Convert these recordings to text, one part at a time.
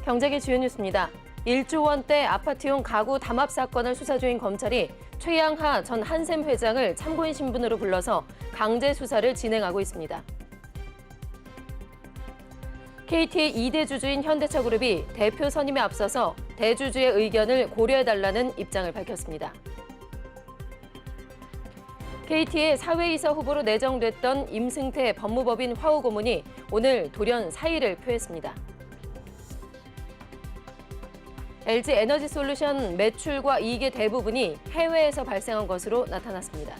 경제계 주요 뉴스입니다. 1조 원대 아파트용 가구 담합 사건을 수사 중인 검찰이 최양하 전 한샘 회장을 참고인 신분으로 불러서 강제 수사를 진행하고 있습니다. KT의 2대 주주인 현대차그룹이 대표 선임에 앞서서 대주주의 의견을 고려해달라는 입장을 밝혔습니다. KT의 사회이사 후보로 내정됐던 임승태 법무법인 화우 고문이 오늘 돌연 사의를 표했습니다. LG에너지솔루션 매출과 이익의 대부분이 해외에서 발생한 것으로 나타났습니다.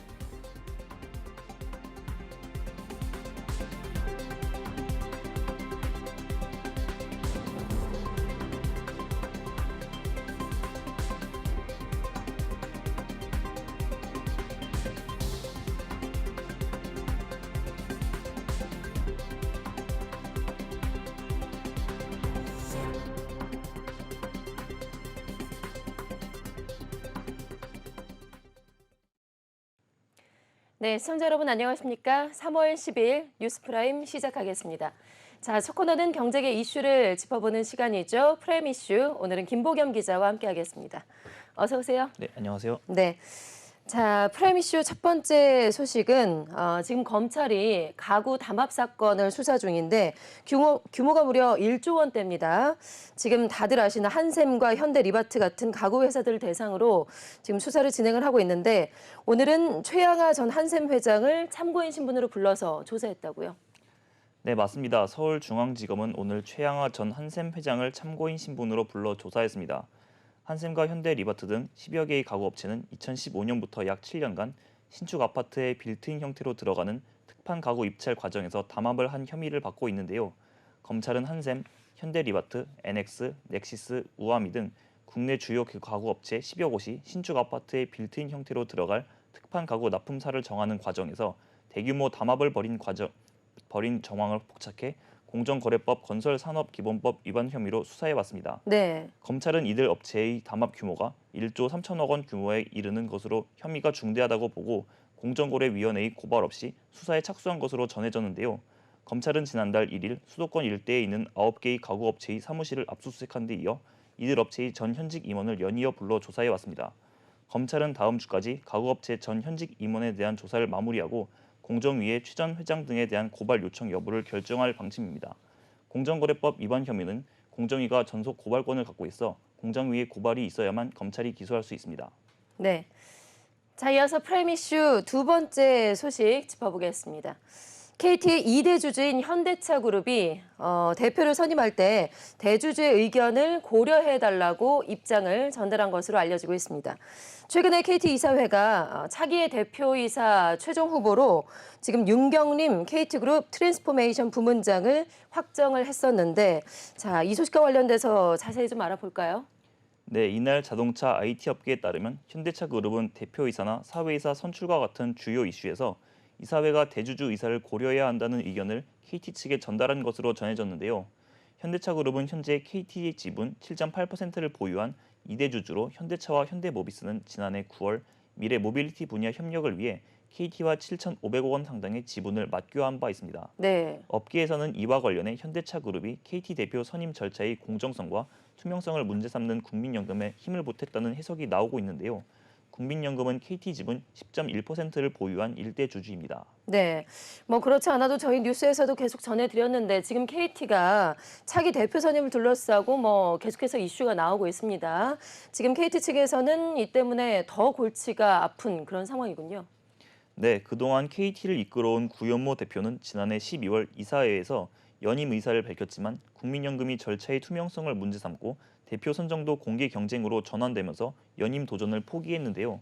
네, 시청자 여러분 안녕하십니까? 3월 10일 뉴스프라임 시작하겠습니다. 자, 첫 코너는 경제계 이슈를 짚어보는 시간이죠. 프라임 이슈, 오늘은 김보겸 기자와 함께하겠습니다. 어서 오세요. 네, 안녕하세요. 네. 자, 프라임 이슈 첫 번째 소식은 지금 검찰이 가구 담합 사건을 수사 중인데 규모가 무려 1조 원대입니다. 지금 다들 아시는 한샘과 현대리바트 같은 가구 회사들을 대상으로 지금 수사를 진행을 하고 있는데 오늘은 최양하 전 한샘 회장을 참고인 신분으로 불러서 조사했다고요? 네, 맞습니다. 서울중앙지검은 오늘 최양하 전 한샘 회장을 참고인 신분으로 불러 조사했습니다. 한샘과 현대리바트 등 10여 개의 가구 업체는 2015년부터 약 7년간 신축 아파트의 빌트인 형태로 들어가는 특판 가구 입찰 과정에서 담합을 한 혐의를 받고 있는데요. 검찰은 한샘, 현대리바트, NX, 넥시스, 우아미 등 국내 주요 가구 업체 10여 곳이 신축 아파트의 빌트인 형태로 들어갈 특판 가구 납품사를 정하는 과정에서 대규모 담합을 벌인 정황을 포착해 공정거래법 건설산업기본법 위반 혐의로 수사해왔습니다. 네. 검찰은 이들 업체의 담합 규모가 1조 3천억 원 규모에 이르는 것으로 혐의가 중대하다고 보고 공정거래위원회의 고발 없이 수사에 착수한 것으로 전해졌는데요. 검찰은 지난달 1일 수도권 일대에 있는 9개의 가구 업체의 사무실을 압수수색한 데 이어 이들 업체의 전 현직 임원을 연이어 불러 조사해왔습니다. 검찰은 다음 주까지 가구 업체 전 현직 임원에 대한 조사를 마무리하고 공정위의 최 전 회장 등에 대한 고발 요청 여부를 결정할 방침입니다. 공정거래법 위반 혐의는 공정위가 전속 고발권을 갖고 있어 공정위의 고발이 있어야만 검찰이 기소할 수 있습니다. 네. 자, 이어서 프라임 이슈 두 번째 소식 짚어보겠습니다. KT의 2대 주주인 현대차그룹이 대표를 선임할 때 대주주의 의견을 고려해달라고 입장을 전달한 것으로 알려지고 있습니다. 최근에 KT 이사회가 차기의 대표이사 최종 후보로 지금 윤경림 KT그룹 트랜스포메이션 부문장을 확정을 했었는데 자, 이 소식과 관련돼서 자세히 좀 알아볼까요? 네, 이날 자동차 IT 업계에 따르면 현대차그룹은 대표이사나 사회이사 선출과 같은 주요 이슈에서 이사회가 대주주 이사를 고려해야 한다는 의견을 KT 측에 전달한 것으로 전해졌는데요. 현대차그룹은 현재 KT의 지분 7.8%를 보유한 2대 주주로 현대차와 현대모비스는 지난해 9월 미래 모빌리티 분야 협력을 위해 KT와 7,500억 원 상당의 지분을 맞교환한 바 있습니다. 네. 업계에서는 이와 관련해 현대차그룹이 KT 대표 선임 절차의 공정성과 투명성을 문제 삼는 국민연금에 힘을 보탰다는 해석이 나오고 있는데요. 국민연금은 KT 지분 10.1%를 보유한 일대 주주입니다. 네, 뭐 그렇지 않아도 저희 뉴스에서도 계속 전해드렸는데 지금 KT가 차기 대표 선임을 둘러싸고 뭐 계속해서 이슈가 나오고 있습니다. 지금 KT 측에서는 이 때문에 더 골치가 아픈 그런 상황이군요. 네, 그동안 KT를 이끌어온 구현모 대표는 지난해 12월 이사회에서 연임 의사를 밝혔지만 국민연금이 절차의 투명성을 문제 삼고 대표 선정도 공개 경쟁으로 전환되면서 연임 도전을 포기했는데요.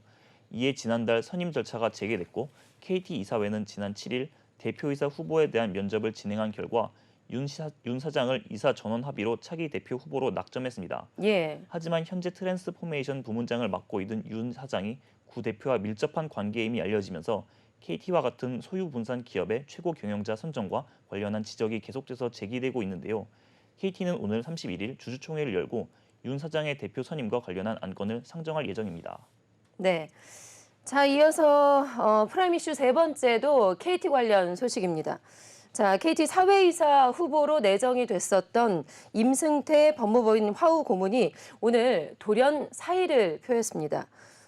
이에 지난달 선임 절차가 재개됐고 KT 이사회는 지난 7일 대표이사 후보에 대한 면접을 진행한 결과 윤 사장을 이사 전원 합의로 차기 대표 후보로 낙점했습니다. 예. 하지만 현재 트랜스포메이션 부문장을 맡고 있는 윤 사장이 구 대표와 밀접한 관계임이 알려지면서 KT와 같은 소유 분산 기업의 최고 경영자 선정과 관련한 지적이 계속돼서 제기되고 있는데요. KT는 오늘 31일 주주총회를 열고 윤 사장의 대표 선임과 관련한 안건을 상정할 예정입니다. 네. 자, 이어서 프라임 이슈 세 번째도 KT 관련 소식입니다. 자, KT 사회이사 후보로 내정이 됐었던 임승태 법무부인 화우 고문이 오늘 돌연 사의를 표했습니다.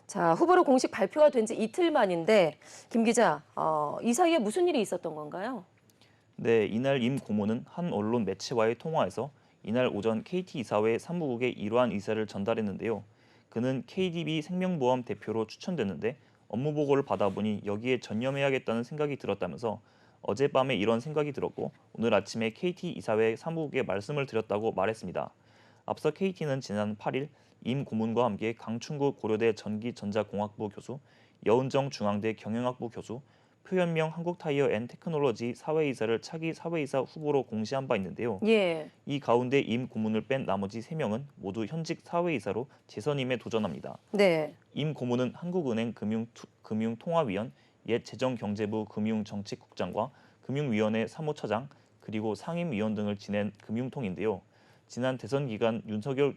자, 후보로 공식 발표가 된 지 이틀 만인데 김 기자, 이 사이에 무슨 일이 있었던 건가요? 네, 이날 임 고문은 한 언론 매체와의 통화에서 이날 오전 KT 이사회 사무국에 이러한 의사를 전달했는데요. 그는 KDB 생명보험 대표로 추천됐는데 업무 보고를 받아보니 여기에 전념해야겠다는 생각이 들었다면서 어젯밤에 이런 생각이 들었고 오늘 아침에 KT 이사회 사무국에 말씀을 드렸다고 말했습니다. 앞서 KT는 지난 8일 임 고문과 함께 강충구 고려대 전기전자공학부 교수, 여은정 중앙대 경영학부 교수, 표현명 한국타이어앤테크놀로지 사회이사를 차기 사회이사 후보로 공시한 바 있는데요. 예. 이 가운데 임 고문을 뺀 나머지 3명은 모두 현직 사회이사로 재선임에 도전합니다. 네. 임 고문은 한국은행 금융통화위원, 옛 재정경제부 금융정책국장과 금융위원회 사무처장, 그리고 상임위원 등을 지낸 금융통인데요. 지난 대선 기간 윤석열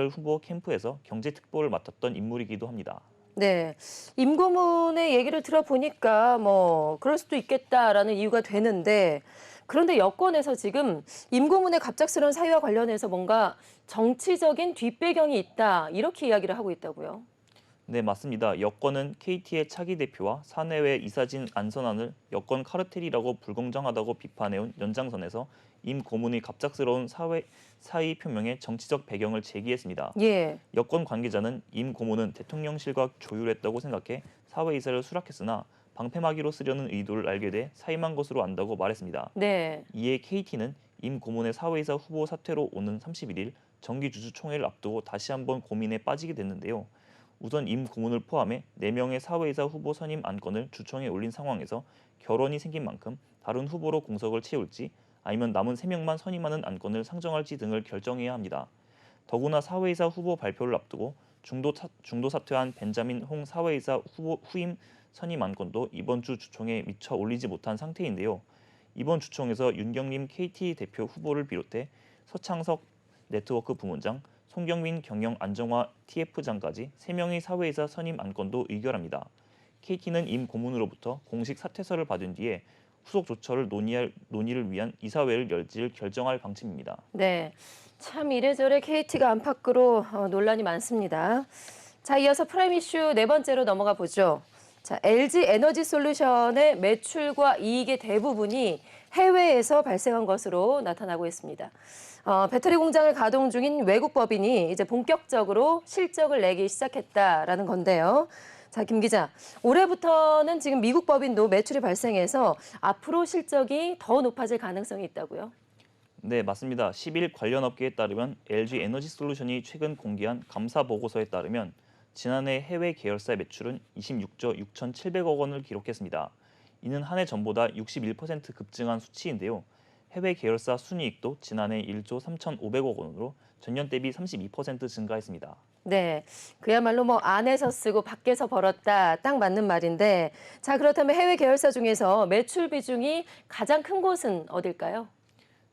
후보 캠프에서 경제특보를 맡았던 인물이기도 합니다. 네. 임 고문의 얘기를 들어보니까 뭐 그럴 수도 있겠다라는 이유가 되는데 그런데 여권에서 지금 임 고문의 갑작스러운 사유와 관련해서 뭔가 정치적인 뒷배경이 있다 이렇게 이야기를 하고 있다고요. 네, 맞습니다. 여권은 KT의 차기 대표와 사내외 이사진 안선안을 여권 카르텔이라고 불공정하다고 비판해온 연장선에서 임 고문의 갑작스러운 사의 표명에 정치적 배경을 제기했습니다. 예. 여권 관계자는 임 고문은 대통령실과 조율했다고 생각해 사회이사를 수락했으나 방패막이로 쓰려는 의도를 알게 돼 사임한 것으로 안다고 말했습니다. 네. 이에 KT는 임 고문의 사회이사 후보 사퇴로 오는 31일 정기주주총회를 앞두고 다시 한번 고민에 빠지게 됐는데요. 우선 임 고문을 포함해 4명의 사회이사 후보 선임 안건을 주총에 올린 상황에서 결혼이 생긴 만큼 다른 후보로 공석을 채울지 아니면 남은 3명만 선임하는 안건을 상정할지 등을 결정해야 합니다. 더구나 사회이사 후보 발표를 앞두고 중도 사퇴한 벤자민 홍 사회이사 후보 후임 선임 안건도 이번 주 주총에 미처 올리지 못한 상태인데요. 이번 주총에서 윤경림 KT 대표 후보를 비롯해 서창석 네트워크 부문장, 송경민 경영 안정화 TF장까지 3명의 사회이사 선임 안건도 의결합니다. KT는 임 고문으로부터 공식 사퇴서를 받은 뒤에 후속 조처를 논의를 위한 이사회를 열지를 결정할 방침입니다. 네. 참 이래저래 KT가 안팎으로 논란이 많습니다. 자, 이어서 프라임 이슈 네 번째로 넘어가 보죠. 자, LG 에너지 솔루션의 매출과 이익의 대부분이 해외에서 발생한 것으로 나타나고 있습니다. 배터리 공장을 가동 중인 외국 법인이 이제 본격적으로 실적을 내기 시작했다라는 건데요. 자, 김 기자, 올해부터는 지금 미국 법인도 매출이 발생해서 앞으로 실적이 더 높아질 가능성이 있다고요? 네, 맞습니다. 10일 관련 업계에 따르면 LG 에너지 솔루션이 최근 공개한 감사 보고서에 따르면 지난해 해외 계열사 매출은 26조 6,700억 원을 기록했습니다. 이는 한 해 전보다 61% 급증한 수치인데요. 해외 계열사 순이익도 지난해 1조 3,500억 원으로 전년 대비 32% 증가했습니다. 네, 그야말로 뭐 안에서 쓰고 밖에서 벌었다 딱 맞는 말인데 자, 그렇다면 해외 계열사 중에서 매출 비중이 가장 큰 곳은 어딜까요?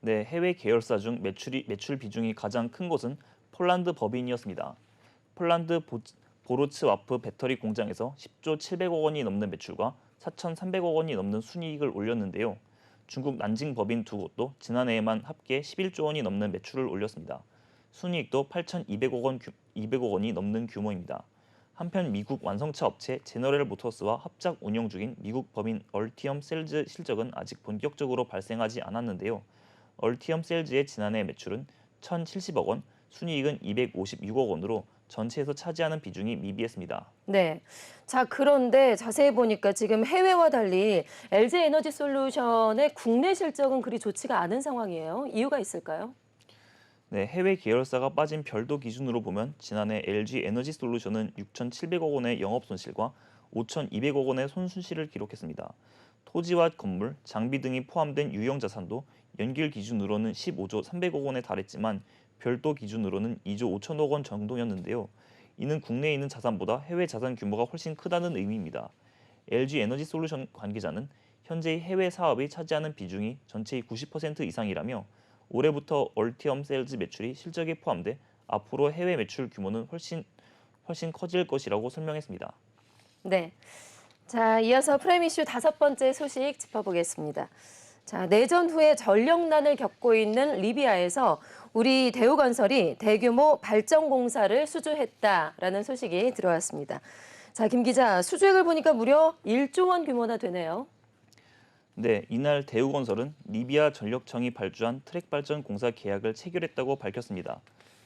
네, 해외 계열사 중 매출 비중이 가장 큰 곳은 폴란드 법인이었습니다. 폴란드 보로츠와프 배터리 공장에서 10조 700억 원이 넘는 매출과 4,300억 원이 넘는 순이익을 올렸는데요. 중국 난징 법인 두 곳도 지난해에만 합계 11조 원이 넘는 매출을 올렸습니다. 순이익도 8,200억 원이 넘는 규모입니다. 한편 미국 완성차 업체 제너럴 모터스와 합작 운영 중인 미국 법인 얼티엄 셀즈 실적은 아직 본격적으로 발생하지 않았는데요. 얼티엄 셀즈의 지난해 매출은 1,070억 원, 순이익은 256억 원으로 전체에서 차지하는 비중이 미비했습니다. 네. 자, 그런데 자세히 보니까 지금 해외와 달리 LG 에너지 솔루션의 국내 실적은 그리 좋지가 않은 상황이에요. 이유가 있을까요? 네, 해외 계열사가 빠진 별도 기준으로 보면 지난해 LG 에너지 솔루션은 6,700억 원의 영업 손실과 5,200억 원의 손실을 기록했습니다. 토지와 건물, 장비 등이 포함된 유형 자산도 연결 기준으로는 15조 300억 원에 달했지만 별도 기준으로는 2조 5천억 원 정도였는데요. 이는 국내에 있는 자산보다 해외 자산 규모가 훨씬 크다는 의미입니다. LG 에너지 솔루션 관계자는 현재 해외 사업이 차지하는 비중이 전체의 90% 이상이라며 올해부터 얼티엄 셀즈 매출이 실적에 포함돼 앞으로 해외 매출 규모는 훨씬 커질 것이라고 설명했습니다. 네. 자, 이어서 프라임 이슈 다섯 번째 소식 짚어보겠습니다. 자, 내전 후에 전력난을 겪고 있는 리비아에서 우리 대우건설이 대규모 발전 공사를 수주했다라는 소식이 들어왔습니다. 자, 김 기자, 수주액을 보니까 무려 1조 원 규모나 되네요. 네, 이날 대우건설은 리비아 전력청이 발주한 트랙 발전 공사 계약을 체결했다고 밝혔습니다.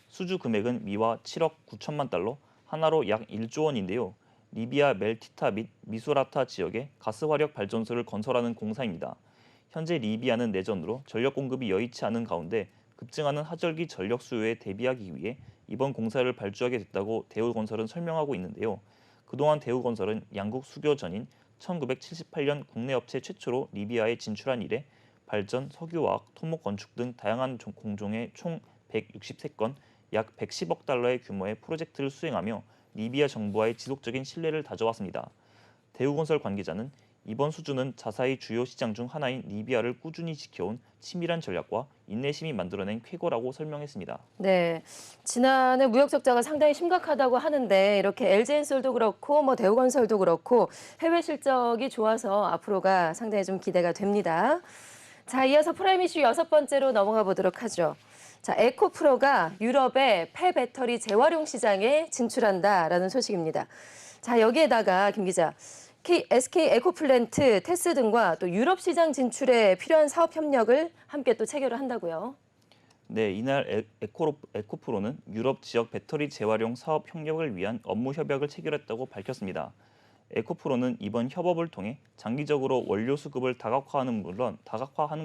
수주 금액은 미화 7억 9천만 달러, 하나로 약 1조 원인데요. 리비아 멜티타 및 미수라타 지역에 가스화력 발전소를 건설하는 공사입니다. 현재 리비아는 내전으로 전력 공급이 여의치 않은 가운데 급증하는 하절기 전력 수요에 대비하기 위해 이번 공사를 발주하게 됐다고 대우건설은 설명하고 있는데요. 그동안 대우건설은 양국 수교 전인 1978년 국내 업체 최초로 리비아에 진출한 이래 발전, 석유화학, 토목 건축 등 다양한 공종의 총 163건, 약 110억 달러의 규모의 프로젝트를 수행하며 리비아 정부와의 지속적인 신뢰를 다져왔습니다. 대우건설 관계자는 이번 수주는 자사의 주요 시장 중 하나인 리비아를 꾸준히 지켜온 치밀한 전략과 인내심이 만들어낸 쾌거라고 설명했습니다. 네, 지난해 무역 적자가 상당히 심각하다고 하는데 이렇게 LG엔솔도 그렇고 뭐 대우건설도 그렇고 해외 실적이 좋아서 앞으로가 상당히 좀 기대가 됩니다. 자, 이어서 프라임 이슈 6번째로 넘어가 보도록 하죠. 자, 에코프로가 유럽의 폐배터리 재활용 시장에 진출한다라는 소식입니다. 자, 여기에다가 김 기자, SK 에코플랜트, 테스 등과 또 유럽 시장 진출에 필요한 사업 협력을 함께 또 체결을 한다고요. 네, 이날 에코프로는 유럽 지역 배터리 재활용 사업 협력을 위한 업무 협약을 체결했다고 밝혔습니다. 에코프로는 이번 협업을 통해 장기적으로 원료 수급을 다각화하는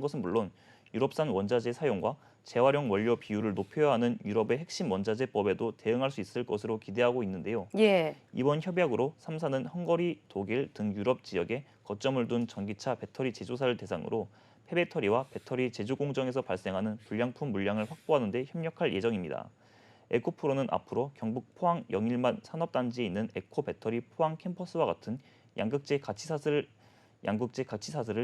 것은 물론 유럽산 원자재 사용과 재활용 원료 비율을 높여야 하는 유럽의 핵심 원자재법에도 대응할 수 있을 것으로 기대하고 있는데요. 예. 이번 협약으로 3사는 헝가리, 독일 등 유럽 지역에 거점을 둔 전기차 배터리 제조사를 대상으로 폐배터리와 배터리 제조 공정에서 발생하는 불량품 물량을 확보하는 데 협력할 예정입니다. 에코프로는 앞으로 경북 포항 영일만 산업단지에 있는 에코배터리 포항 캠퍼스와 같은 양극재 가치사슬을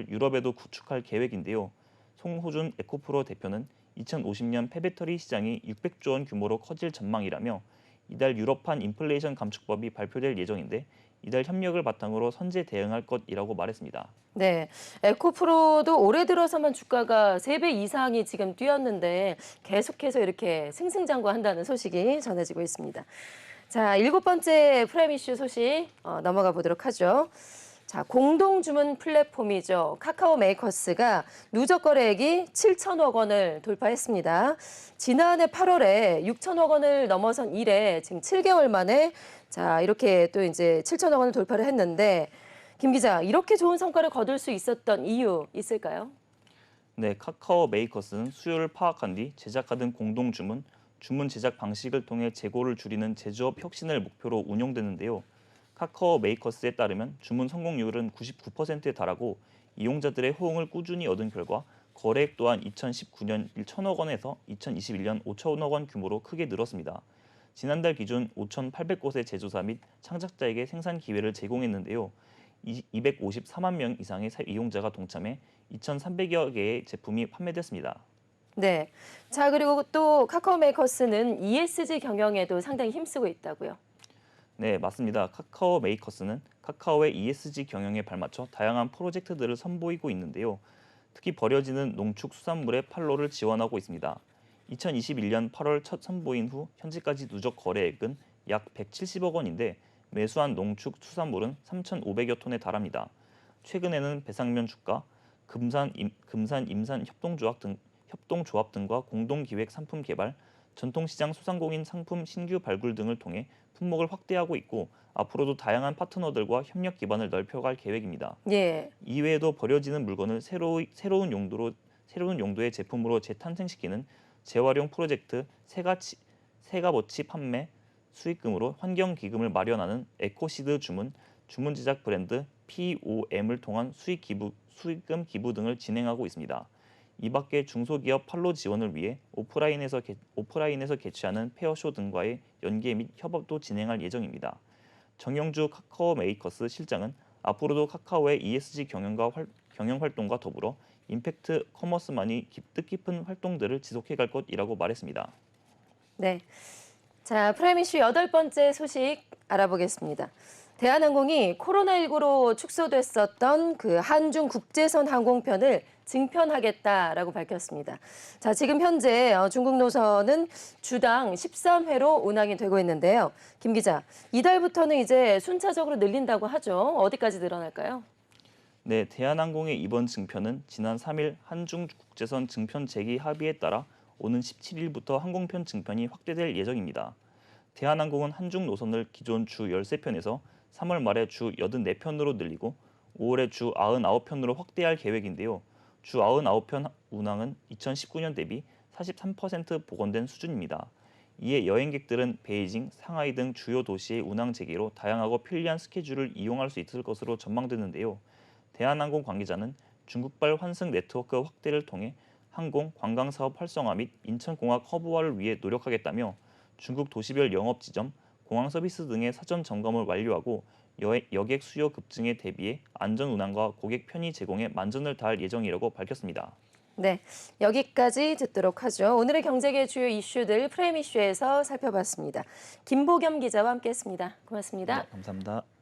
유럽에도 구축할 계획인데요. 송호준 에코프로 대표는 2050년 폐배터리 시장이 600조 원 규모로 커질 전망이라며 이달 유럽판 인플레이션 감축법이 발표될 예정인데 이달 협력을 바탕으로 선제 대응할 것이라고 말했습니다. 네, 에코프로도 올해 들어서만 주가가 3배 이상이 지금 뛰었는데 계속해서 이렇게 승승장구한다는 소식이 전해지고 있습니다. 자, 7번째 프라임 이슈 소식 넘어가 보도록 하죠. 자, 공동주문 플랫폼이죠. 카카오 메이커스가 누적 거래액이 7천억 원을 돌파했습니다. 지난해 8월에 6천억 원을 넘어선 이래 지금 7개월 만에 자, 이렇게 또 이제 7천억 원을 돌파를 했는데 김 기자, 이렇게 좋은 성과를 거둘 수 있었던 이유 있을까요? 네, 카카오 메이커스는 수요를 파악한 뒤 제작하던 주문 제작 방식을 통해 재고를 줄이는 제조업 혁신을 목표로 운영되는데요. 카카오 메이커스에 따르면 주문 성공률은 99%에 달하고 이용자들의 호응을 꾸준히 얻은 결과 거래액 또한 2019년 1천억 원에서 2021년 5천억 원 규모로 크게 늘었습니다. 지난달 기준 5,800곳의 제조사 및 창작자에게 생산 기회를 제공했는데요. 254만 명 이상의 이용자가 동참해 2,300여 개의 제품이 판매됐습니다. 네. 자, 그리고 또 카카오 메이커스는 ESG 경영에도 상당히 힘쓰고 있다고요. 네, 맞습니다. 카카오 메이커스는 카카오의 ESG 경영에 발맞춰 다양한 프로젝트들을 선보이고 있는데요. 특히 버려지는 농축수산물의 판로를 지원하고 있습니다. 2021년 8월 첫 선보인 후 현재까지 누적 거래액은 약 170억 원인데 매수한 농축수산물은 3,500여 톤에 달합니다. 최근에는 배상면 주가, 금산 임산 협동조합 등과 공동기획 상품 개발, 전통시장 소상공인 상품 신규 발굴 등을 통해 품목을 확대하고 있고 앞으로도 다양한 파트너들과 협력 기반을 넓혀갈 계획입니다. 예. 이외에도 버려지는 물건을 새로운 용도의 제품으로 재탄생시키는 재활용 프로젝트 새가버치 판매 수익금으로 환경기금을 마련하는 에코시드 주문 제작 브랜드 POM을 통한 수익금 기부 등을 진행하고 있습니다. 이 밖에 중소기업 판로 지원을 위해 오프라인에서 개최하는 페어쇼 등과의 연계 및 협업도 진행할 예정입니다. 정영주 카카오 메이커스 실장은 앞으로도 카카오의 ESG 경영 활동과 더불어 임팩트 커머스만이 뜻깊은 활동들을 지속해갈 것이라고 말했습니다. 네. 자, 프라임 이슈 8번째 소식 알아보겠습니다. 대한항공이 코로나19로 축소됐었던 그 한중 국제선 항공편을 증편하겠다라고 밝혔습니다. 자, 지금 현재 중국 노선은 주당 13회로 운항이 되고 있는데요. 김 기자, 이달부터는 이제 순차적으로 늘린다고 하죠. 어디까지 늘어날까요? 네, 대한항공의 이번 증편은 지난 3일 한중 국제선 증편 재개 합의에 따라 오는 17일부터 항공편 증편이 확대될 예정입니다. 대한항공은 한중 노선을 기존 주 13편에서 3월 말에 주 84편으로 늘리고 5월에 주 99편으로 확대할 계획인데요. 주 99편 운항은 2019년 대비 43% 복원된 수준입니다. 이에 여행객들은 베이징, 상하이 등 주요 도시의 운항 재개로 다양하고 편리한 스케줄을 이용할 수 있을 것으로 전망되는데요. 대한항공 관계자는 중국발 환승 네트워크 확대를 통해 항공, 관광 사업 활성화 및 인천공항 허브화를 위해 노력하겠다며 중국 도시별 영업 지점, 공항 서비스 등의 사전 점검을 완료하고 여객 수요 급증에 대비해 안전 운항과 고객 편의 제공에 만전을 다할 예정이라고 밝혔습니다. 네, 여기까지 듣도록 하죠. 오늘의 경제계 주요 이슈들 프레임 이슈에서 살펴봤습니다. 김보겸 기자와 함께했습니다. 고맙습니다. 네, 감사합니다.